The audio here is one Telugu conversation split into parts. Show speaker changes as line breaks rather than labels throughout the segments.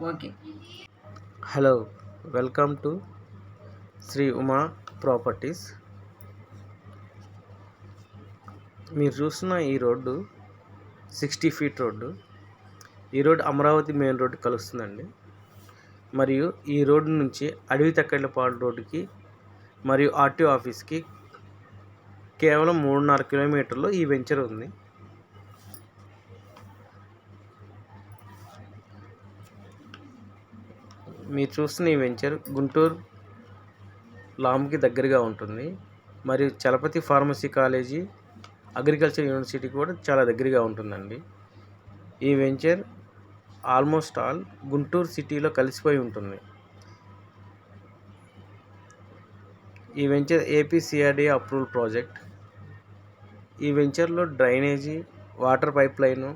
Okay.
Hello, welcome to Shri Uma properties. మీరు చూస్తున్న ఈ రోడ్డు 60 ఫీట్ రోడ్డు. ఈ రోడ్డు అమరావతి మెయిన్ రోడ్డు కలుస్తుందండి. మరియు ఈ రోడ్డు నుంచి అడవి తక్కెళ్ళపాడు రోడ్డుకి మరియు ఆర్టీఓ ఆఫీస్కి కేవలం 3.5 కిలోమీటర్లో ఈ వెంచర్ ఉంది. మీరు చూస్తున్న ఈ వెంచర్ గుంటూరు లాంకి దగ్గరగా ఉంటుంది. మరియు Chalapathi pharmacy college, agriculture university కూడా చాలా దగ్గరగా ఉంటుందండి. ఈ వెంచర్ ఆల్మోస్ట్ ఆల్ గుంటూరు సిటీలో కలిసిపోయి ఉంటుంది. ఈ వెంచర్ ఏపీసీఆర్డీఏ అప్రూవల్ ప్రాజెక్ట్. ఈ వెంచర్లో drainage, water pipe line,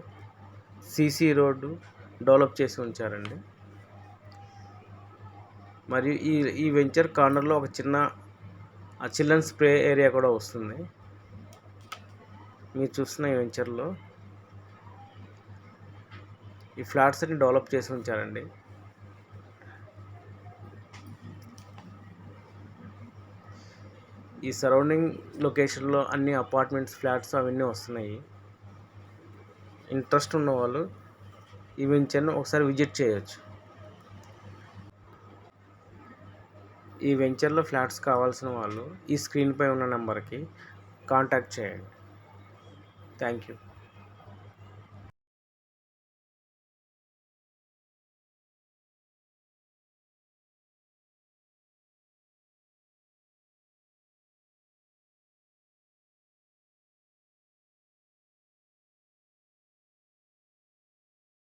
CC road develop చేసి ఉంచారండి. మరియు ఈ వెంచర్ కార్నర్లో ఒక చిన్న చిల్డ్రన్స్ ప్లే ఏరియా కూడా వస్తుంది. మీరు చూస్తున్న ఈ వెంచర్లో ఈ ఫ్లాట్స్ని డెవలప్ చేసి ఉంచారండి. ఈ సరౌండింగ్ లొకేషన్లో అన్ని అపార్ట్మెంట్స్, ఫ్లాట్స్ అవన్నీ వస్తున్నాయి. ఇంట్రెస్ట్ ఉన్న వాళ్ళు ఈ వెంచర్ను ఒకసారి విజిట్ చేయొచ్చు. ఈ వెంచర్లో ఫ్లాట్స్ కావాల్సిన వాళ్ళు ఈ స్క్రీన్పై ఉన్న నెంబర్కి కాంటాక్ట్ చేయండి. Thank you.